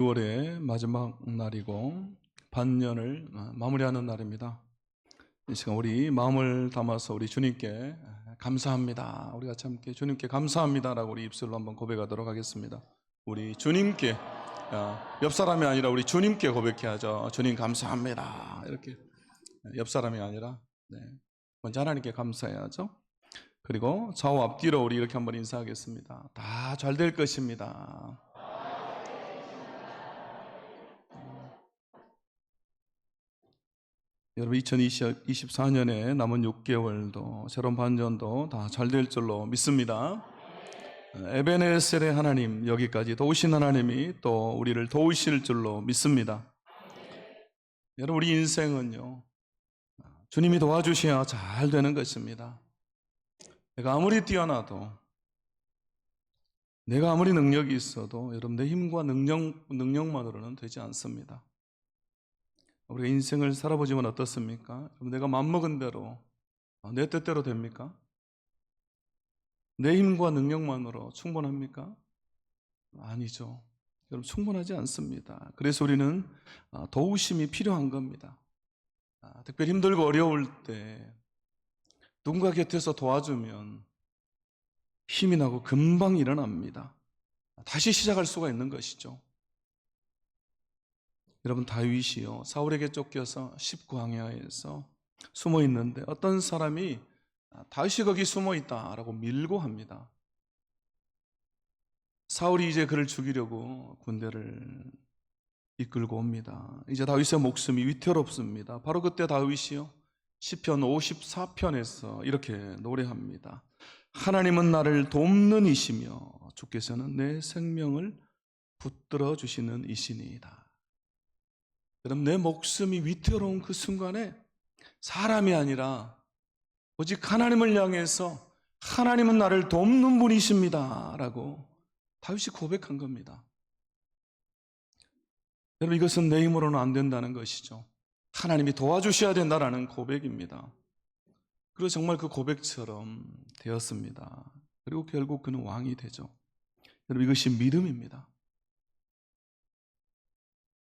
6월의 마지막 날이고 반년을 마무리하는 날입니다. 이 시간 우리 마음을 담아서 우리 주님께 감사합니다. 우리 같이 함께 주님께 감사합니다라고 우리 입술로 한번 고백하도록 하겠습니다. 우리 주님께, 옆 사람이 아니라 우리 주님께 고백해야죠. 주님 감사합니다. 이렇게 옆 사람이 아니라 먼저 하나님께 감사해야죠. 그리고 좌우 앞뒤로 우리 이렇게 한번 인사하겠습니다. 다 잘 될 것입니다. 여러분 2024년에 남은 6개월도 새로운 반년도 다 잘 될 줄로 믿습니다. 에베네셀의 하나님, 여기까지 도우신 하나님이 또 우리를 도우실 줄로 믿습니다. 여러분 우리 인생은요, 주님이 도와주셔야 잘 되는 것입니다. 내가 아무리 뛰어나도, 내가 아무리 능력이 있어도 여러분 내 힘과 능력만으로는 되지 않습니다. 우리가 인생을 살아보지만 어떻습니까? 내가 맘먹은 대로, 내 뜻대로 됩니까? 내 힘과 능력만으로 충분합니까? 아니죠. 여러분 충분하지 않습니다. 그래서 우리는 도우심이 필요한 겁니다. 특별히 힘들고 어려울 때 누군가 곁에서 도와주면 힘이 나고 금방 일어납니다. 다시 시작할 수가 있는 것이죠. 여러분 다윗이요, 사울에게 쫓겨서 19광야에서 숨어 있는데 어떤 사람이 다윗이 거기 숨어 있다라고 밀고 합니다. 사울이 이제 그를 죽이려고 군대를 이끌고 옵니다. 이제 다윗의 목숨이 위태롭습니다. 바로 그때 다윗이요, 시편 54편에서 이렇게 노래합니다. 하나님은 나를 돕는 이시며 주께서는 내 생명을 붙들어 주시는 이시니이다. 여러분 내 목숨이 위태로운 그 순간에 사람이 아니라 오직 하나님을 향해서 하나님은 나를 돕는 분이십니다 라고 다윗이 고백한 겁니다. 여러분 이것은 내 힘으로는 안 된다는 것이죠. 하나님이 도와주셔야 된다라는 고백입니다. 그리고 정말 그 고백처럼 되었습니다. 그리고 결국 그는 왕이 되죠. 여러분 이것이 믿음입니다.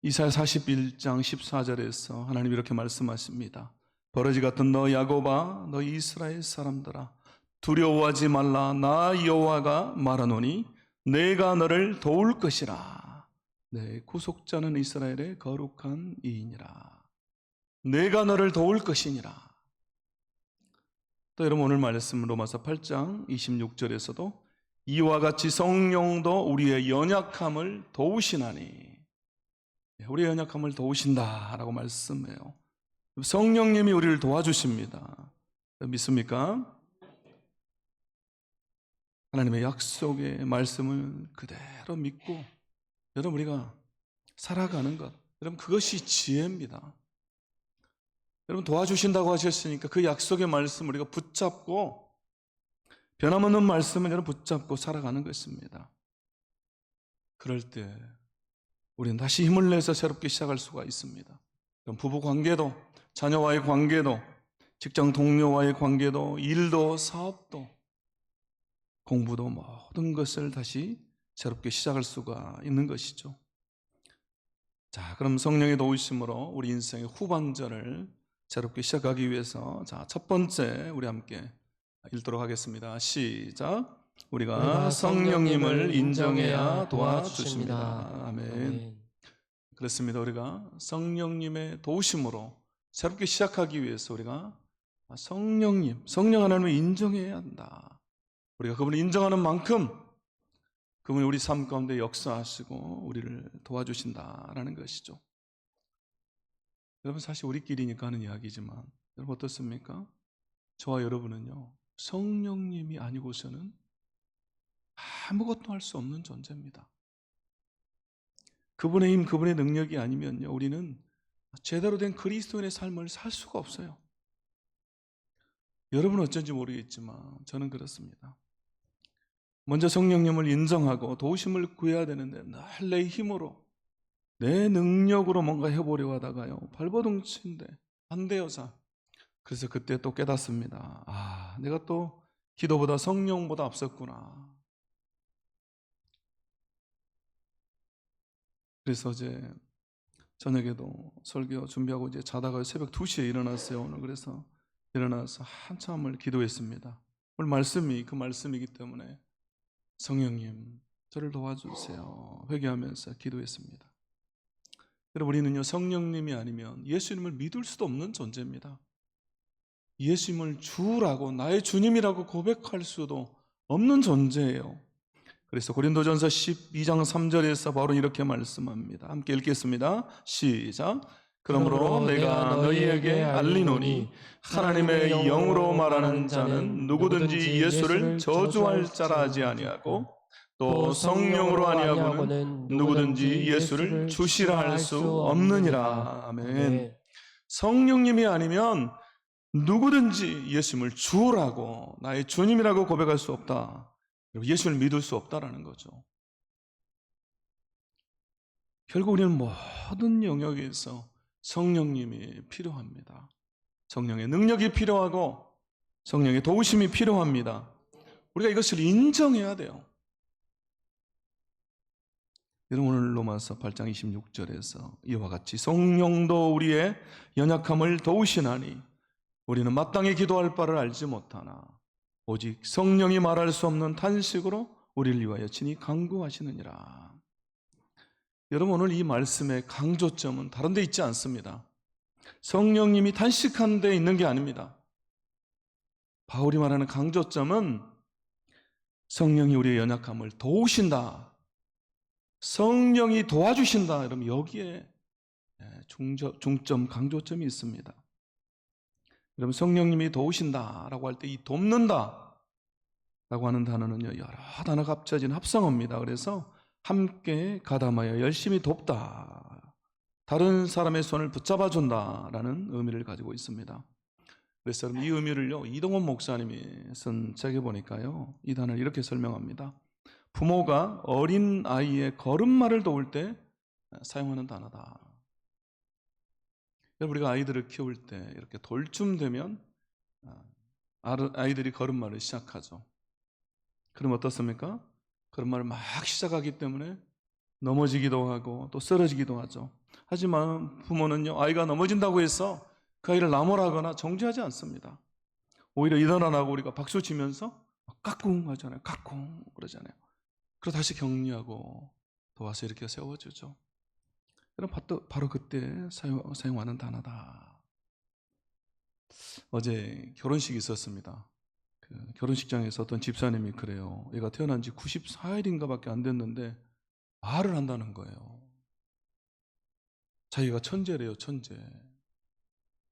이사야 41장 14절에서 하나님 이렇게 말씀하십니다. 버러지 같은 너 야곱아, 너 이스라엘 사람들아, 두려워하지 말라. 나 여호와가 말하노니 내가 너를 도울 것이라. 내 구속자는 이스라엘의 거룩한 이이니라. 내가 너를 도울 것이니라. 또 여러분 오늘 말씀 로마서 8장 26절에서도 이와 같이 성령도 우리의 연약함을 도우시나니, 우리의 연약함을 도우신다라고 말씀해요. 성령님이 우리를 도와주십니다. 믿습니까? 하나님의 약속의 말씀을 그대로 믿고 여러분 우리가 살아가는 것, 여러분 그것이 지혜입니다. 여러분 도와주신다고 하셨으니까 그 약속의 말씀을 우리가 붙잡고, 변함없는 말씀을 여러분 붙잡고 살아가는 것입니다. 그럴 때 우리는 다시 힘을 내서 새롭게 시작할 수가 있습니다. 부부 관계도, 자녀와의 관계도, 직장 동료와의 관계도, 일도, 사업도, 공부도, 모든 것을 다시 새롭게 시작할 수가 있는 것이죠. 자, 그럼 성령의 도우심으로 우리 인생의 후반전을 새롭게 시작하기 위해서 첫 번째 우리 함께 읽도록 하겠습니다. 시작. 우리가 성령님을 인정해야 도와주십니다. 아멘. 그렇습니다. 우리가 성령님의 도우심으로 새롭게 시작하기 위해서 우리가 성령 하나님을 인정해야 한다. 우리가 그분을 인정하는 만큼 그분이 우리 삶 가운데 역사하시고 우리를 도와주신다라는 것이죠. 여러분 사실 우리끼리니까 하는 이야기지만 여러분 어떻습니까? 저와 여러분은요, 성령님이 아니고서는 아무것도 할 수 없는 존재입니다. 그분의 힘, 그분의 능력이 아니면요, 우리는 제대로 된 그리스도인의 삶을 살 수가 없어요. 여러분은 어쩐지 모르겠지만 저는 그렇습니다. 먼저 성령님을 인정하고 도우심을 구해야 되는데 늘 내 힘으로, 내 능력으로 뭔가 해보려고 하다가요, 발버둥치는데 안 돼요. 그래서 그때 또 깨닫습니다. 내가 또 기도보다 성령보다 앞섰구나. 그래서 어제 저녁에도 설교 준비하고 이제 자다가 새벽 2시에 일어났어요. 오늘 그래서 일어나서 한참을 기도했습니다. 오늘 말씀이 그 말씀이기 때문에 성령님 저를 도와주세요 회개하면서 기도했습니다. 여러분, 우리는요 성령님이 아니면 예수님을 믿을 수도 없는 존재입니다. 예수님을 주라고 나의 주님이라고 고백할 수도 없는 존재예요. 그래서 고린도전서 12장 3절에서 바로 이렇게 말씀합니다. 함께 읽겠습니다. 시작. 그러므로 내가 너희에게 알리노니 하나님의 영으로 말하는 자는 누구든지 예수를 저주할 자라 하지 아니하고 또 성령으로 아니하고는 누구든지 예수를 주시라 할 수 없느니라. 아멘. 성령님이 아니면 누구든지 예수님을 주라고 나의 주님이라고 고백할 수 없다. 예수를 믿을 수 없다라는 거죠. 결국 우리는 모든 영역에서 성령님이 필요합니다. 성령의 능력이 필요하고 성령의 도우심이 필요합니다. 우리가 이것을 인정해야 돼요. 여러분, 오늘 로마서 8장 26절에서 이와 같이 성령도 우리의 연약함을 도우시나니 우리는 마땅히 기도할 바를 알지 못하나 오직 성령이 말할 수 없는 탄식으로 우리를 위하여 친히 간구하시느니라. 여러분, 오늘 이 말씀의 강조점은 다른 데 있지 않습니다. 성령님이 탄식한 데 있는 게 아닙니다. 바울이 말하는 강조점은 성령이 우리의 연약함을 도우신다. 성령이 도와주신다. 여러분, 여기에 중점 강조점이 있습니다. 여러분, 성령님이 도우신다라고 할 때 이 돕는다라고 하는 단어는요 여러 단어가 합쳐진 합성어입니다. 그래서 함께 가담하여 열심히 돕다, 다른 사람의 손을 붙잡아 준다라는 의미를 가지고 있습니다. 그래서 여러분, 이 의미를요 이동원 목사님이 쓴 책에 보니까요 이 단어를 이렇게 설명합니다. 부모가 어린 아이의 걸음마를 도울 때 사용하는 단어다. 우리가 아이들을 키울 때 이렇게 돌쯤 되면 아이들이 걸음마를 시작하죠. 그럼 어떻습니까? 걸음마를 막 시작하기 때문에 넘어지기도 하고 또 쓰러지기도 하죠. 하지만 부모는요 아이가 넘어진다고 해서 그 아이를 나무라거나 정죄하지 않습니다. 오히려 일어나라고 우리가 박수 치면서 까꿍 하잖아요. 까꿍 그러잖아요. 그리고 다시 격려하고 도와서 이렇게 세워주죠. 바로 그때 사용하는 단어다. 어제 결혼식이 있었습니다. 그 결혼식장에서 어떤 집사님이 그래요. 얘가 태어난 지 94일인가 밖에 안 됐는데 말을 한다는 거예요. 자기가 천재래요, 천재.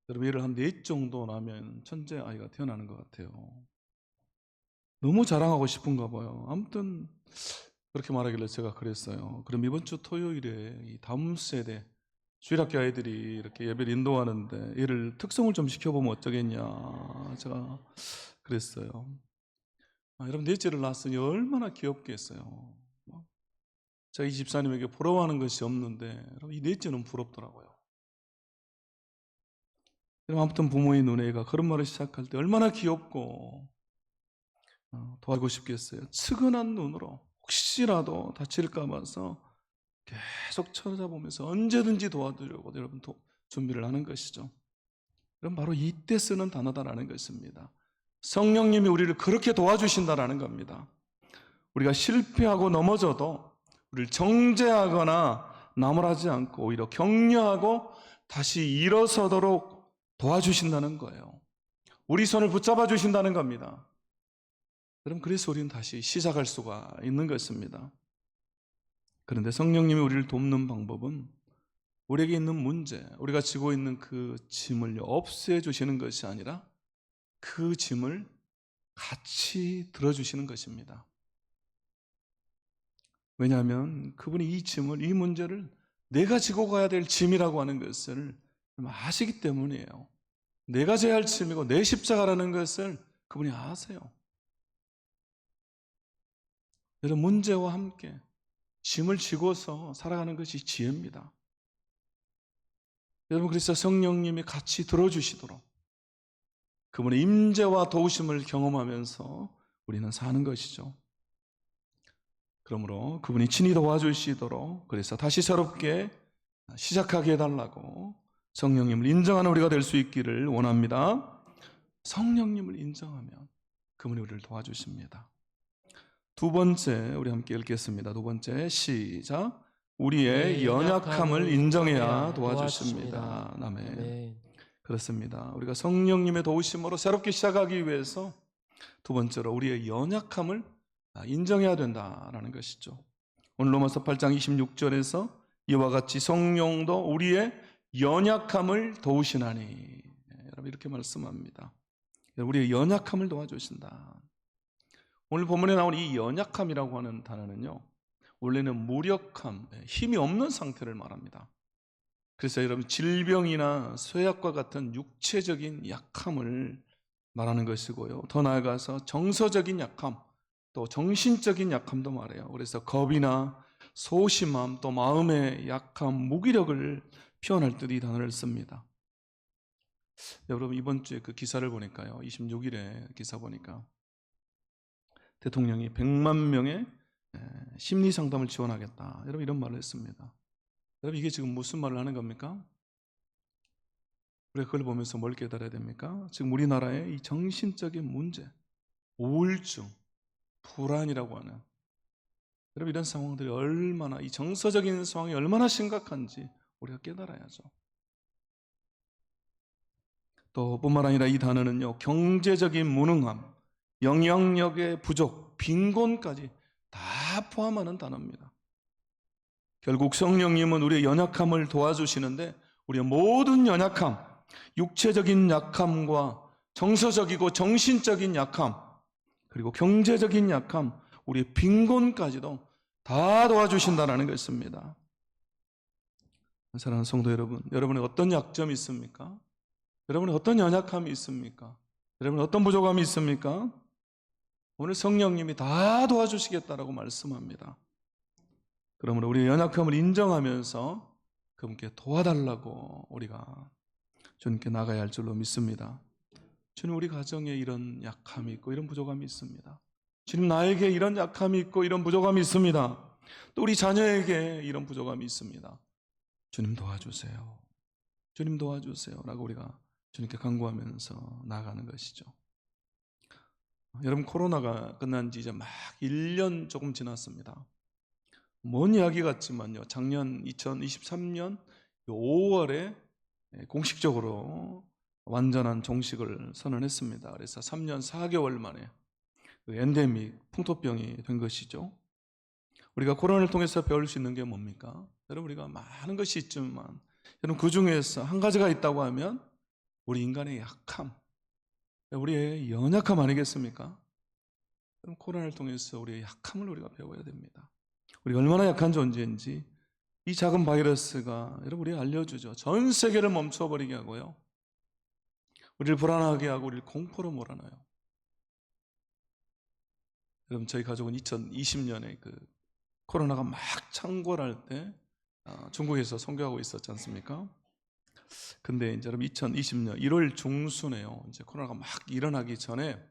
여러분, 얘를 한 4 정도 나면 천재 아이가 태어나는 것 같아요. 너무 자랑하고 싶은가 봐요. 아무튼 그렇게 말하길래 제가 그랬어요. 그럼 이번 주 토요일에 이 다음 세대 주일학교 아이들이 이렇게 예배를 인도하는데 얘를 특성을 좀 시켜보면 어쩌겠냐 제가 그랬어요. 여러분, 넷째를 낳았으니 얼마나 귀엽겠어요. 제가 이 집사님에게 부러워하는 것이 없는데 여러분, 이 넷째는 부럽더라고요. 여러분, 아무튼 부모의 눈에 애가 걸음마를 시작할 때 얼마나 귀엽고 도와주고 싶겠어요. 측은한 눈으로 혹시라도 다칠까 봐서 계속 쳐다보면서 언제든지 도와드리려고 여러분 준비를 하는 것이죠. 그럼 바로 이때 쓰는 단어다라는 것입니다. 성령님이 우리를 그렇게 도와주신다라는 겁니다. 우리가 실패하고 넘어져도 우리를 정죄하거나 나무라지 않고 오히려 격려하고 다시 일어서도록 도와주신다는 거예요. 우리 손을 붙잡아 주신다는 겁니다. 그럼 그래서 우리는 다시 시작할 수가 있는 것입니다. 그런데 성령님이 우리를 돕는 방법은 우리에게 있는 문제, 우리가 지고 있는 그 짐을 없애주시는 것이 아니라 그 짐을 같이 들어주시는 것입니다. 왜냐하면 그분이 이 짐을, 이 문제를 내가 지고 가야 될 짐이라고 하는 것을 아시기 때문이에요. 내가 져야 할 짐이고 내 십자가라는 것을 그분이 아세요. 여러분, 문제와 함께 짐을 지고서 살아가는 것이 지혜입니다. 여러분, 그래서 성령님이 같이 들어주시도록 그분의 임재와 도우심을 경험하면서 우리는 사는 것이죠. 그러므로 그분이 친히 도와주시도록, 그래서 다시 새롭게 시작하게 해달라고 성령님을 인정하는 우리가 될 수 있기를 원합니다. 성령님을 인정하면 그분이 우리를 도와주십니다. 두 번째, 우리 함께 읽겠습니다. 두 번째, 시작. 우리의 연약함을 인정해야 도와주십니다. 아멘. 그렇습니다. 우리가 성령님의 도우심으로 새롭게 시작하기 위해서 두 번째로 우리의 연약함을 인정해야 된다라는 것이죠. 오늘 로마서 8장 26절에서 이와 같이 성령도 우리의 연약함을 도우시나니, 여러분 이렇게 말씀합니다. 우리의 연약함을 도와주신다. 오늘 본문에 나온 이 연약함이라고 하는 단어는요, 원래는 무력함, 힘이 없는 상태를 말합니다. 그래서 여러분 질병이나 쇠약과 같은 육체적인 약함을 말하는 것이고요, 더 나아가서 정서적인 약함, 또 정신적인 약함도 말해요. 그래서 겁이나 소심함, 또 마음의 약함, 무기력을 표현할 때 이 단어를 씁니다. 여러분 이번 주에 그 기사를 보니까요, 26일에 기사 보니까 대통령이 100만 명의 심리 상담을 지원하겠다, 여러분 이런 말을 했습니다. 여러분 이게 지금 무슨 말을 하는 겁니까? 우리가 그걸 보면서 뭘 깨달아야 됩니까? 지금 우리나라의 이 정신적인 문제, 우울증, 불안이라고 하는, 여러분 이런 상황들이 얼마나, 이 정서적인 상황이 얼마나 심각한지 우리가 깨달아야죠. 또 뿐만 아니라 이 단어는요, 경제적인 무능함, 영향력의 부족, 빈곤까지 다 포함하는 단어입니다. 결국 성령님은 우리의 연약함을 도와주시는데, 우리의 모든 연약함, 육체적인 약함과 정서적이고 정신적인 약함, 그리고 경제적인 약함, 우리의 빈곤까지도 다 도와주신다는 것입니다. 사랑하는 성도 여러분, 여러분의 어떤 약점이 있습니까? 여러분의 어떤 연약함이 있습니까? 여러분의 어떤 부족함이 있습니까? 오늘 성령님이 다 도와주시겠다라고 말씀합니다. 그러므로 우리의 연약함을 인정하면서 그분께 도와달라고 우리가 주님께 나가야 할 줄로 믿습니다. 주님, 우리 가정에 이런 약함이 있고 이런 부족함이 있습니다. 주님, 나에게 이런 약함이 있고 이런 부족함이 있습니다. 또 우리 자녀에게 이런 부족함이 있습니다. 주님 도와주세요. 주님 도와주세요 라고 우리가 주님께 간구하면서 나아가는 것이죠. 여러분, 코로나가 끝난 지 이제 막 1년 조금 지났습니다. 먼 이야기 같지만요, 작년 2023년 5월에 공식적으로 완전한 종식을 선언했습니다. 그래서 3년 4개월 만에 엔데믹, 풍토병이 된 것이죠. 우리가 코로나를 통해서 배울 수 있는 게 뭡니까? 여러분, 우리가 많은 것이 있지만 여러분, 그 중에서 한 가지가 있다고 하면 우리 인간의 약함, 우리의 연약함 아니겠습니까? 그럼 코로나를 통해서 우리의 약함을 우리가 배워야 됩니다. 우리가 얼마나 약한 존재인지 이 작은 바이러스가 여러분 우리에게 알려주죠. 전 세계를 멈춰버리게 하고요, 우리를 불안하게 하고 우리를 공포로 몰아넣어요. 여러분, 저희 가족은 2020년에 그 코로나가 막 창궐할 때 중국에서 선교하고 있었지 않습니까? 근데 이제 여러분 2020년 1월 중순에요, 이제 코로나가 막 일어나기 전에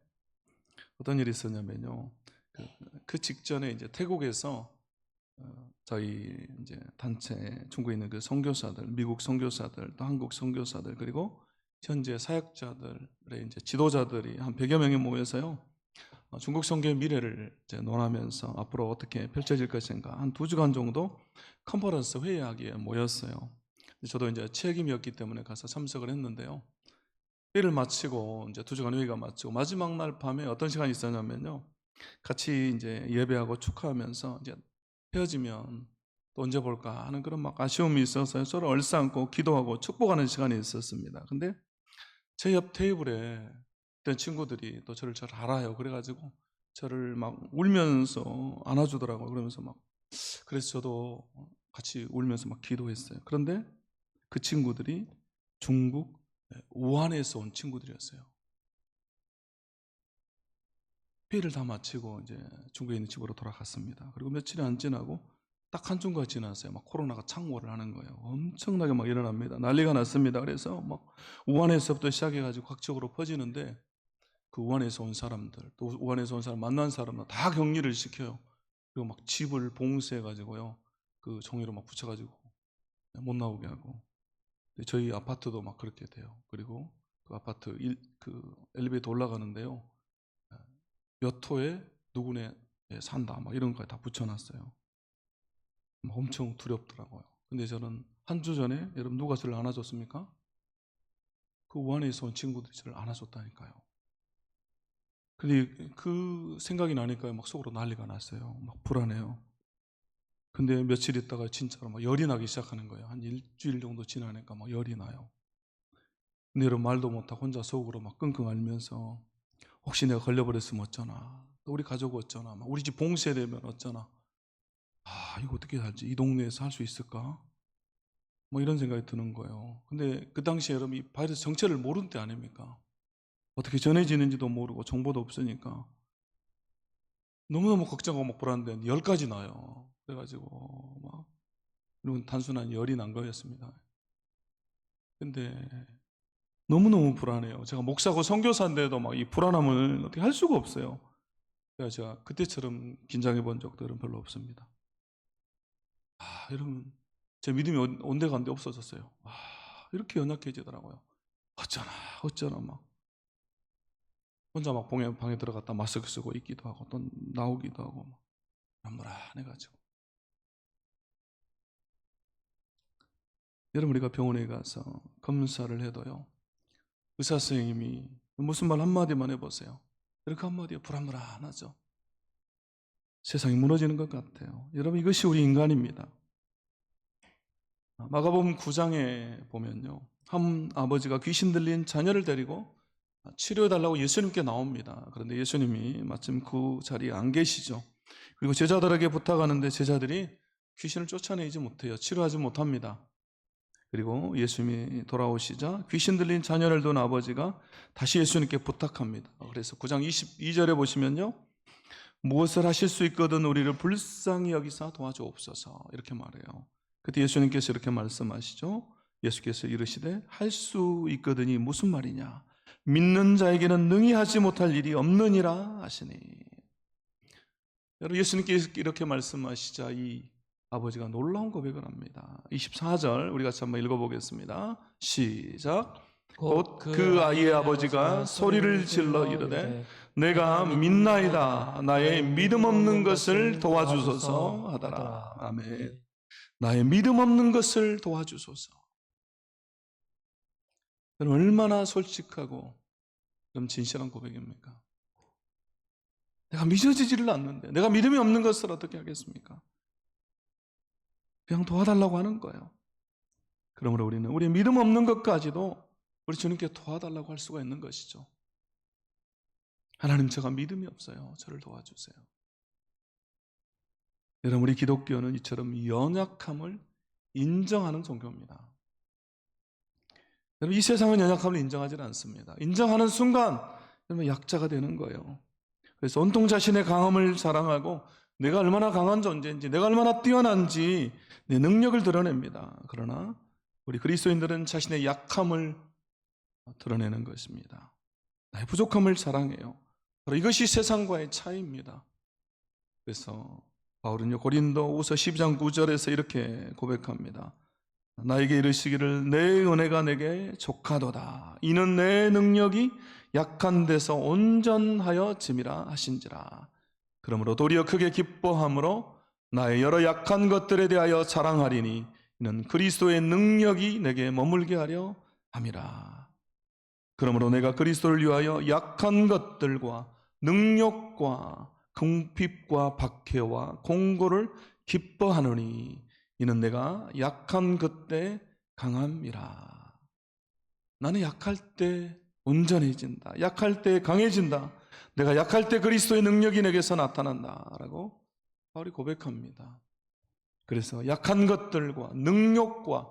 어떤 일이 있었냐면요, 그 직전에 이제 태국에서 저희 이제 단체, 중국에 있는 그 선교사들, 미국 선교사들, 또 한국 선교사들, 그리고 현재 사역자들의 이제 지도자들이 한 100여 명이 모여서요, 중국 선교의 미래를 이제 논하면서 앞으로 어떻게 펼쳐질 것인가 한 2주간 정도 컨퍼런스 회의하기에 모였어요. 저도 이제 책임이었기 때문에 가서 참석을 했는데요, 회의를 마치고 이제 2주간 회의가 마치고 마지막 날 밤에 어떤 시간이 있었냐면요, 같이 이제 예배하고 축하하면서 이제 헤어지면 또 언제 볼까 하는 그런 막 아쉬움이 있어서 서로 얼싸안고 기도하고 축복하는 시간이 있었습니다. 근데 제 옆 테이블에 있던 친구들이 또 저를 잘 알아요. 그래가지고 저를 막 울면서 안아주더라고요. 그러면서 막, 그래서 저도 같이 울면서 막 기도했어요. 그런데 그 친구들이 중국 우한에서 온 친구들이었어요. 회의를 다 마치고 이제 중국에 있는 집으로 돌아갔습니다. 그리고 며칠이 안 지나고 딱 한 주가 지났어요. 막 코로나가 창궐을 하는 거예요. 엄청나게 막 일어납니다. 난리가 났습니다. 그래서 막 우한에서부터 시작해가지고 각지역으로 퍼지는데, 그 우한에서 온 사람들, 또 우한에서 온 사람 만난 사람들 다 격리를 시켜요. 그리고 막 집을 봉쇄해가지고요, 그 종이로 막 붙여가지고 못 나오게 하고. 저희 아파트도 막 그렇게 돼요. 그리고 그 아파트 그 엘리베이터 올라가는데요, 몇 호에 누구네 산다 막 이런 거 다 붙여놨어요. 막 엄청 두렵더라고요. 근데 저는 한 주 전에 여러분 누가 저를 안아줬습니까? 그 우한에서 온 친구들이 저를 안아줬다니까요. 근데 그 생각이 나니까 막 속으로 난리가 났어요. 막 불안해요. 근데 며칠 있다가 진짜로 막 열이 나기 시작하는 거예요. 한 일주일 정도 지나니까 막 열이 나요. 근데 여러분 말도 못하고 혼자 속으로 막 끙끙 앓면서 혹시 내가 걸려버렸으면 어쩌나, 또 우리 가족 어쩌나, 막 우리 집 봉쇄되면 어쩌나, 이거 어떻게 살지? 이 동네에서 할 수 있을까? 뭐 이런 생각이 드는 거예요. 근데 그 당시에 여러분 이 바이러스 정체를 모르는 때 아닙니까? 어떻게 전해지는지도 모르고 정보도 없으니까 너무너무 걱정하고 막 불안한데 열까지 나요. 그래가지고 막 이런 단순한 열이 난 거였습니다. 근데 너무너무 불안해요. 제가 목사고 선교사인데도 막 이 불안함을 어떻게 할 수가 없어요. 그래서 제가 그때처럼 긴장해 본 적들은 별로 없습니다. 여러분, 제 믿음이 온데간데 없어졌어요. 이렇게 연약해지더라고요. 어쩌나 막 혼자 막 방에 들어갔다 마스크 쓰고 있기도 하고 또 나오기도 하고 막 불안해가지고. 여러분, 우리가 병원에 가서 검사를 해도요, 의사 선생님이 무슨 말 한마디만 해보세요. 이렇게 한마디에 불안하죠. 세상이 무너지는 것 같아요. 여러분, 이것이 우리 인간입니다. 마가복음 9장에 보면요, 한 아버지가 귀신 들린 자녀를 데리고 치료해달라고 예수님께 나옵니다. 그런데 예수님이 마침 그 자리에 안 계시죠. 그리고 제자들에게 부탁하는데 제자들이 귀신을 쫓아내지 못해요. 치료하지 못합니다. 그리고 예수님이 돌아오시자 귀신 들린 자녀를 둔 아버지가 다시 예수님께 부탁합니다. 그래서 9장 22절에 보시면요, 무엇을 하실 수 있거든 우리를 불쌍히 여기사 도와주옵소서, 이렇게 말해요. 그때 예수님께서 이렇게 말씀하시죠. 예수께서 이르시되 할 수 있거든이 무슨 말이냐, 믿는 자에게는 능히 하지 못할 일이 없느니라 하시니. 여러분, 예수님께서 이렇게 말씀하시자 이 아버지가 놀라운 고백을 합니다. 24절 우리 같이 한번 읽어보겠습니다. 시작. 곧 그 아이의 아버지가 소리를 질러 이르되 내가 믿나이다, 나의 믿음 없는 것을 도와주소서 하더라. 아멘. 나의 믿음 없는 것을 도와주소서. 여러분, 얼마나 솔직하고 그럼 진실한 고백입니까? 내가 믿어지지를 않는데 내가 믿음이 없는 것을 어떻게 하겠습니까? 그냥 도와달라고 하는 거예요. 그러므로 우리는 우리 믿음 없는 것까지도 우리 주님께 도와달라고 할 수가 있는 것이죠. 하나님, 제가 믿음이 없어요. 저를 도와주세요. 여러분, 우리 기독교는 이처럼 연약함을 인정하는 종교입니다. 여러분, 이 세상은 연약함을 인정하지 않습니다. 인정하는 순간 여러분 약자가 되는 거예요. 그래서 온통 자신의 강함을 자랑하고 내가 얼마나 강한 존재인지, 내가 얼마나 뛰어난지 내 능력을 드러냅니다. 그러나 우리 그리스도인들은 자신의 약함을 드러내는 것입니다. 나의 부족함을 자랑해요. 바로 이것이 세상과의 차이입니다. 그래서 바울은요, 고린도후서 12장 9절에서 이렇게 고백합니다. 나에게 이르시기를 내 은혜가 내게 족하도다. 이는 내 능력이 약한 데서 온전하여 짐이라 하신지라. 그러므로 도리어 크게 기뻐함으로 나의 여러 약한 것들에 대하여 자랑하리니 이는 그리스도의 능력이 내게 머물게 하려 함이라. 그러므로 내가 그리스도를 위하여 약한 것들과 능력과 궁핍과 박해와 공고를 기뻐하노니 이는 내가 약한 그때 강함이라. 나는 약할 때 온전해진다. 약할 때 강해진다. 내가 약할 때 그리스도의 능력이 내게서 나타난다 라고 바울이 고백합니다. 그래서 약한 것들과 능력과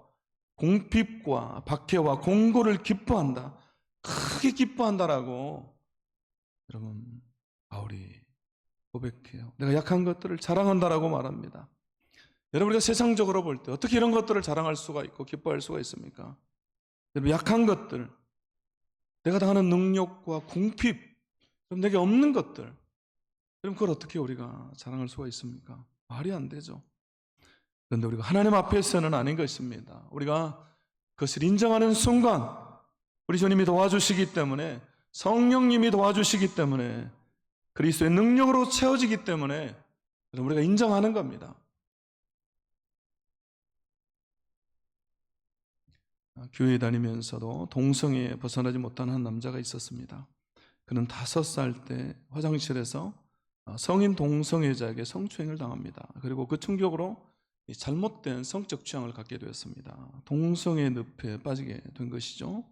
궁핍과 박해와 공고를 기뻐한다, 크게 기뻐한다라고 여러분 바울이 고백해요. 내가 약한 것들을 자랑한다라고 말합니다. 여러분, 우리가 세상적으로 볼 때 어떻게 이런 것들을 자랑할 수가 있고 기뻐할 수가 있습니까? 여러분, 약한 것들, 내가 당하는 능력과 궁핍, 내게 없는 것들, 그럼 그걸 어떻게 우리가 자랑할 수가 있습니까? 말이 안 되죠. 그런데 우리가 하나님 앞에서는 아닌 것입니다. 우리가 그것을 인정하는 순간 우리 주님이 도와주시기 때문에, 성령님이 도와주시기 때문에, 그리스도의 능력으로 채워지기 때문에 우리가 인정하는 겁니다. 교회 다니면서도 동성애에 벗어나지 못한 한 남자가 있었습니다. 그는 5살 때 화장실에서 성인 동성애자에게 성추행을 당합니다. 그리고 그 충격으로 잘못된 성적 취향을 갖게 되었습니다. 동성애 늪에 빠지게 된 것이죠.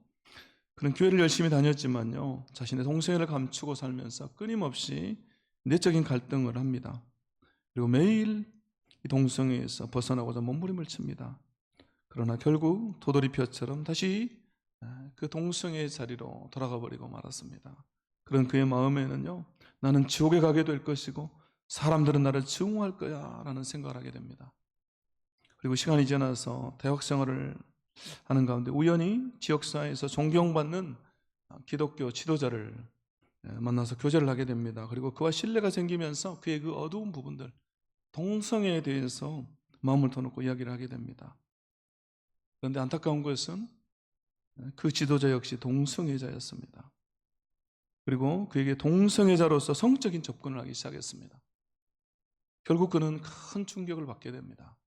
그는 교회를 열심히 다녔지만요, 자신의 동성애를 감추고 살면서 끊임없이 내적인 갈등을 합니다. 그리고 매일 이 동성애에서 벗어나고자 몸부림을 칩니다. 그러나 결국 도돌이표처럼 다시 그 동성애의 자리로 돌아가 버리고 말았습니다. 그런 그의 마음에는요, 나는 지옥에 가게 될 것이고 사람들은 나를 증오할 거야 라는 생각을 하게 됩니다. 그리고 시간이 지나서 대학 생활을 하는 가운데 우연히 지역사회에서 존경받는 기독교 지도자를 만나서 교제를 하게 됩니다. 그리고 그와 신뢰가 생기면서 그의 그 어두운 부분들, 동성애에 대해서 마음을 터놓고 이야기를 하게 됩니다. 그런데 안타까운 것은 그 지도자 역시 동성애자였습니다. 그리고 그에게 동성애자로서 성적인 접근을 하기 시작했습니다. 결국 그는 큰 충격을 받게 됩니다.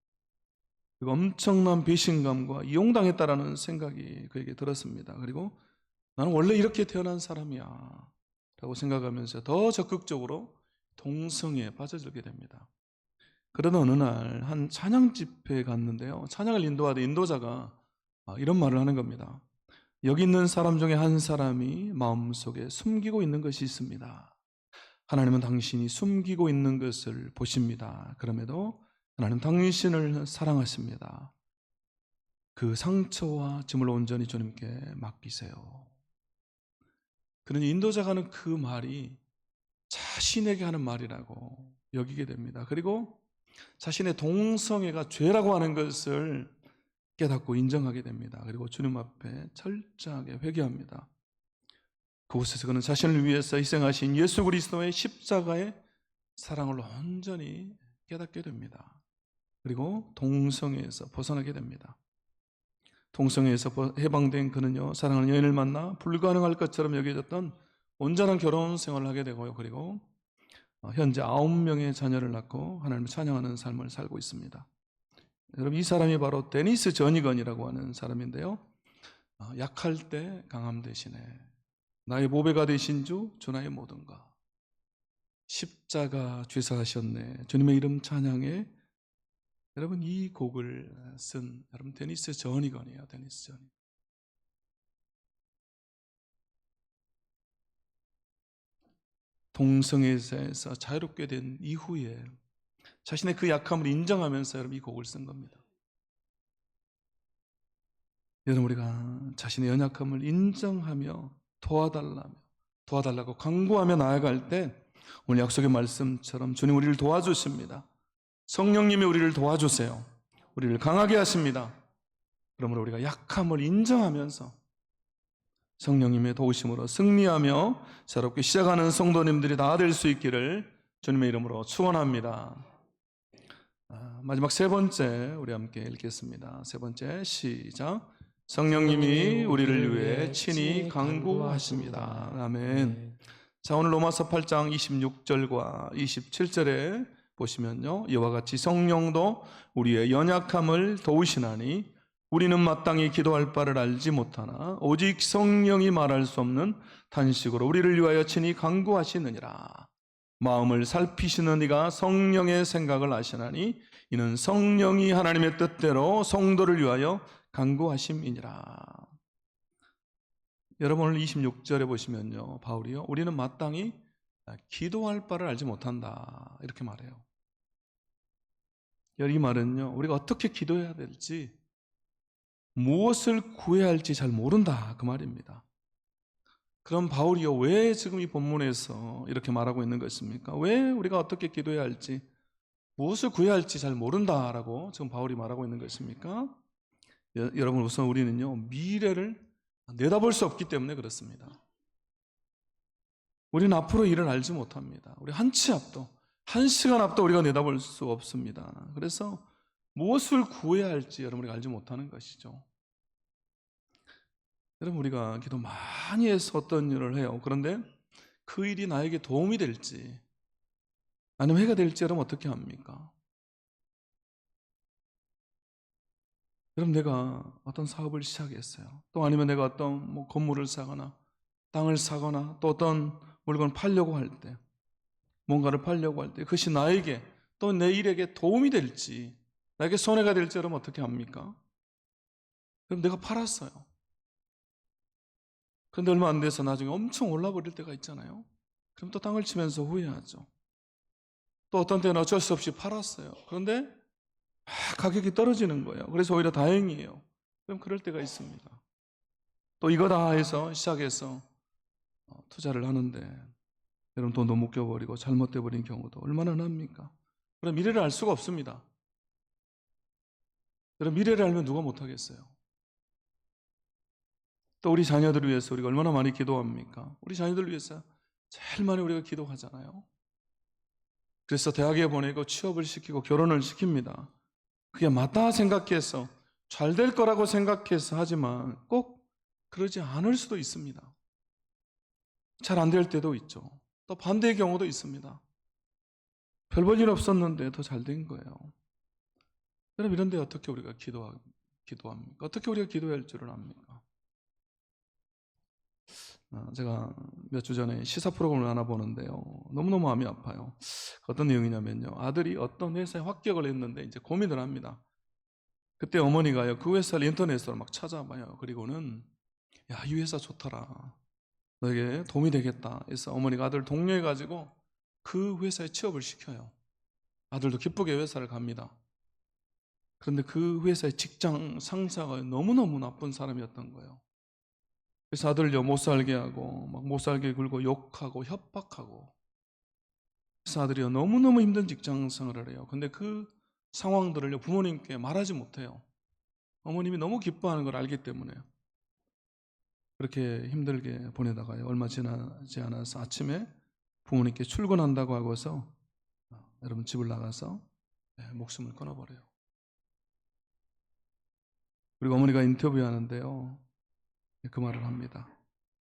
그리고 엄청난 배신감과 이용당했다라는 생각이 그에게 들었습니다. 그리고 나는 원래 이렇게 태어난 사람이야 라고 생각하면서 더 적극적으로 동성애에 빠져들게 됩니다. 그러던 어느 날 한 찬양 집회에 갔는데요, 찬양을 인도하던 인도자가 이런 말을 하는 겁니다. 여기 있는 사람 중에 한 사람이 마음속에 숨기고 있는 것이 있습니다. 하나님은 당신이 숨기고 있는 것을 보십니다. 그럼에도 하나님 당신을 사랑하십니다. 그 상처와 짐을 온전히 주님께 맡기세요. 그러니 인도자가 하는 그 말이 자신에게 하는 말이라고 여기게 됩니다. 그리고 자신의 동성애가 죄라고 하는 것을 깨닫고 인정하게 됩니다. 그리고 주님 앞에 철저하게 회개합니다. 그곳에서 그는 자신을 위해서 희생하신 예수 그리스도의 십자가의 사랑을 온전히 깨닫게 됩니다. 그리고 동성애에서 벗어나게 됩니다. 동성애에서 해방된 그는요, 사랑하는 여인을 만나 불가능할 것처럼 여겨졌던 온전한 결혼 생활을 하게 되고요. 그리고 현재 9명의 자녀를 낳고 하나님을 찬양하는 삶을 살고 있습니다. 여러분, 이 사람이 바로 데니스 저니건이라고 하는 사람인데요, 약할 때 강함 대신에 나의 보배가 되신 주 나의 모든 것, 십자가 죄사하셨네, 주님의 이름 찬양해. 여러분, 이 곡을 쓴 여러분 데니스 저니건이에요. 데니스 저니건. 동성애에서 자유롭게 된 이후에 자신의 그 약함을 인정하면서 여러분 이 곡을 쓴 겁니다. 여러분, 우리가 자신의 연약함을 인정하며 도와달라고 간구하며 나아갈 때 오늘 약속의 말씀처럼 주님 우리를 도와주십니다. 성령님이 우리를 도와주세요. 우리를 강하게 하십니다. 그러므로 우리가 약함을 인정하면서 성령님의 도우심으로 승리하며 새롭게 시작하는 성도님들이 다 될 수 있기를 주님의 이름으로 축원합니다. 마지막 3번째 우리 함께 읽겠습니다. 3번째 시작. 성령님이 우리를 위해 친히 간구하십니다. 아멘. 자, 오늘 로마서 8장 26절과 27절에 보시면요, 이와 같이 성령도 우리의 연약함을 도우시나니 우리는 마땅히 기도할 바를 알지 못하나 오직 성령이 말할 수 없는 탄식으로 우리를 위하여 친히 간구하시느니라. 마음을 살피시는 이가 성령의 생각을 아시나니 이는 성령이 하나님의 뜻대로 성도를 위하여 간구하심이니라. 여러분, 오늘 26절에 보시면요, 바울이요, 우리는 마땅히 기도할 바를 알지 못한다 이렇게 말해요. 이 말은요, 우리가 어떻게 기도해야 될지, 무엇을 구해야 할지 잘 모른다 그 말입니다. 그럼 바울이요, 왜 지금 이 본문에서 이렇게 말하고 있는 것입니까? 왜 우리가 어떻게 기도해야 할지, 무엇을 구해야 할지 잘 모른다라고 지금 바울이 말하고 있는 것입니까? 여러분, 우선 우리는요, 미래를 내다볼 수 없기 때문에 그렇습니다. 우리는 앞으로 일을 알지 못합니다. 우리 한 치 앞도, 한 시간 앞도 우리가 내다볼 수 없습니다. 그래서 무엇을 구해야 할지 여러분 우리가 알지 못하는 것이죠. 여러분 우리가 기도 많이 해서 어떤 일을 해요. 그런데 그 일이 나에게 도움이 될지 아니면 해가 될지 여러분 어떻게 합니까? 여러분 내가 어떤 사업을 시작했어요. 또 아니면 내가 어떤 건물을 사거나 땅을 사거나 또 어떤 물건을 팔려고 할 때, 뭔가를 팔려고 할 때 그것이 나에게 또 내 일에게 도움이 될지 나에게 손해가 될지 여러분 어떻게 합니까? 그럼 내가 팔았어요. 그런데 얼마 안 돼서 나중에 엄청 올라버릴 때가 있잖아요. 그럼 또 땅을 치면서 후회하죠. 또 어떤 때는 어쩔 수 없이 팔았어요. 그런데 가격이 떨어지는 거예요. 그래서 오히려 다행이에요. 그럼 그럴 때가 있습니다. 또 이거 다 해서 시작해서 투자를 하는데 여러분 돈도 묶여버리고 잘못돼 버린 경우도 얼마나 납니까? 그럼 미래를 알 수가 없습니다. 여러분 미래를 알면 누가 못하겠어요? 또 우리 자녀들을 위해서 우리가 얼마나 많이 기도합니까? 우리 자녀들을 위해서 제일 많이 우리가 기도하잖아요. 그래서 대학에 보내고 취업을 시키고 결혼을 시킵니다. 그게 맞다 생각해서 잘 될 거라고 생각해서 하지만 꼭 그러지 않을 수도 있습니다. 잘 안 될 때도 있죠. 또 반대의 경우도 있습니다. 별 볼 일 없었는데 더 잘 된 거예요. 여러분 이런 데 어떻게 우리가 기도합니까? 어떻게 우리가 기도해야 할 줄을 압니까? 제가 몇 주 전에 시사 프로그램을 하나 보는데요. 너무너무 마음이 아파요. 어떤 내용이냐면요. 아들이 어떤 회사에 합격을 했는데 이제 고민을 합니다. 그때 어머니가요. 그 회사를 인터넷으로 막 찾아봐요. 그리고는 야, 이 회사 좋더라. 너에게 도움이 되겠다. 그래서 어머니가 아들을 독려해가지고 그 회사에 취업을 시켜요. 아들도 기쁘게 회사를 갑니다. 그런데 그 회사의 직장 상사가 너무너무 나쁜 사람이었던 거예요. 그래서 아들을요 못 살게 하고 막 못 살게 굴고 욕하고 협박하고 그래서 아들이요 너무너무 힘든 직장 생활을 해요. 근데 그 상황들을요 부모님께 말하지 못해요. 어머님이 너무 기뻐하는 걸 알기 때문에 그렇게 힘들게 보내다가요 얼마 지나지 않아서 아침에 부모님께 출근한다고 하고서 여러분 집을 나가서 목숨을 끊어버려요. 그리고 어머니가 인터뷰하는데요 그 말을 합니다.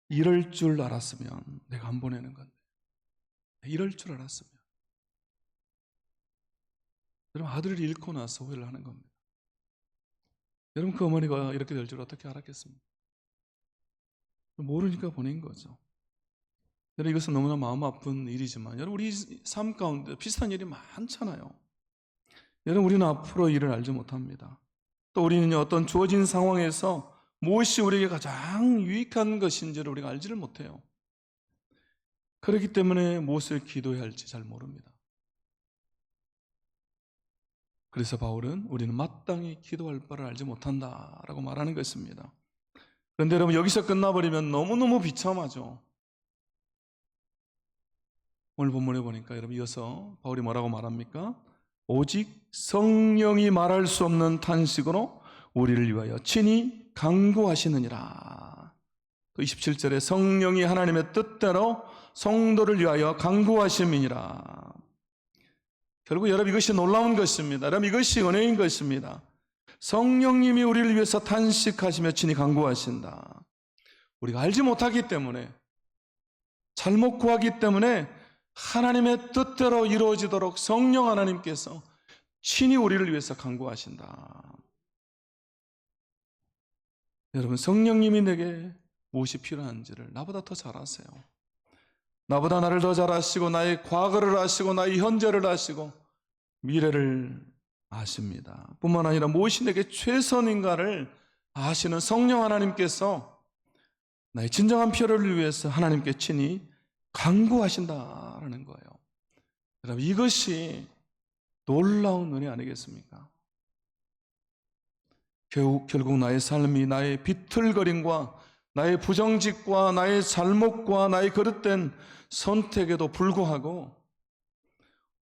이럴 줄 알았으면 내가 안 보내는 건데 이럴 줄 알았으면 여러분 아들을 잃고 나서 후회를 하는 겁니다. 여러분 그 어머니가 이렇게 될 줄 어떻게 알았겠습니까? 모르니까 보낸 거죠. 여러분 이것은 너무나 마음 아픈 일이지만 여러분 우리 삶 가운데 비슷한 일이 많잖아요. 여러분 우리는 앞으로 일을 알지 못합니다. 또 우리는 어떤 주어진 상황에서 무엇이 우리에게 가장 유익한 것인지를 우리가 알지를 못해요. 그렇기 때문에 무엇을 기도해야 할지 잘 모릅니다. 그래서 바울은 우리는 마땅히 기도할 바를 알지 못한다라고 말하는 것입니다. 그런데 여러분 여기서 끝나버리면 너무너무 비참하죠. 오늘 본문에 보니까 여러분 이어서 바울이 뭐라고 말합니까? 오직 성령이 말할 수 없는 탄식으로 우리를 위하여 친히 간구하시느니라. 또 27절에 성령이 하나님의 뜻대로 성도를 위하여 간구하심이니라. 결국 여러분 이것이 놀라운 것입니다. 여러분 이것이 은혜인 것입니다. 성령님이 우리를 위해서 탄식하시며 친히 간구하신다. 우리가 알지 못하기 때문에 잘못 구하기 때문에 하나님의 뜻대로 이루어지도록 성령 하나님께서 친히 우리를 위해서 간구하신다. 여러분 성령님이 내게 무엇이 필요한지를 나보다 더 잘 아세요. 나보다 나를 더 잘 아시고 나의 과거를 아시고 나의 현재를 아시고 미래를 아십니다. 뿐만 아니라 무엇이 내게 최선인가를 아시는 성령 하나님께서 나의 진정한 필요를 위해서 하나님께 친히 간구하신다라는 거예요. 여러분 이것이 놀라운 은혜 아니겠습니까? 결국 나의 삶이 나의 비틀거림과 나의 부정직과 나의 잘못과 나의 거릇된 선택에도 불구하고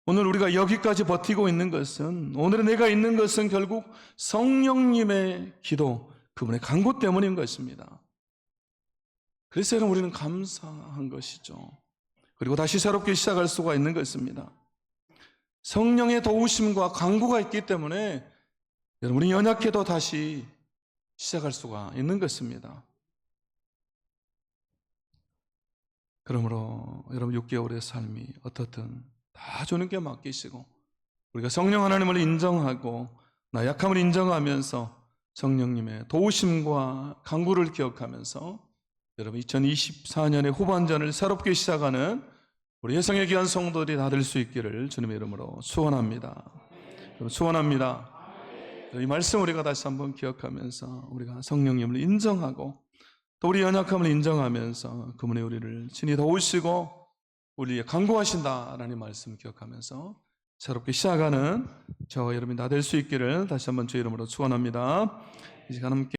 오늘 우리가 여기까지 버티고 있는 것은 오늘의 내가 있는 것은 결국 성령님의 기도 그분의 간구 때문인 것입니다. 그래서 여러분 우리는 감사한 것이죠. 그리고 다시 새롭게 시작할 수가 있는 것입니다. 성령의 도우심과 강구가 있기 때문에 여러분이 연약해도 다시 시작할 수가 있는 것입니다. 그러므로 여러분 6개월의 삶이 어떻든 다 주님께 맡기시고 우리가 성령 하나님을 인정하고 나 약함을 인정하면서 성령님의 도우심과 강구를 기억하면서 여러분 2024년의 후반전을 새롭게 시작하는 우리 예성의 귀한 성도들이 다 될 수 있기를 주님의 이름으로 축원합니다. 축원합니다. 이 말씀 우리가 다시 한번 기억하면서 우리가 성령님을 인정하고 또 우리 연약함을 인정하면서 그분의 우리를 친히 도우시고 우리의 강구하신다라는 말씀 기억하면서 새롭게 시작하는 저와 여러분이 다 될 수 있기를 다시 한번 주의 이름으로 축원합니다. 이 시간 함께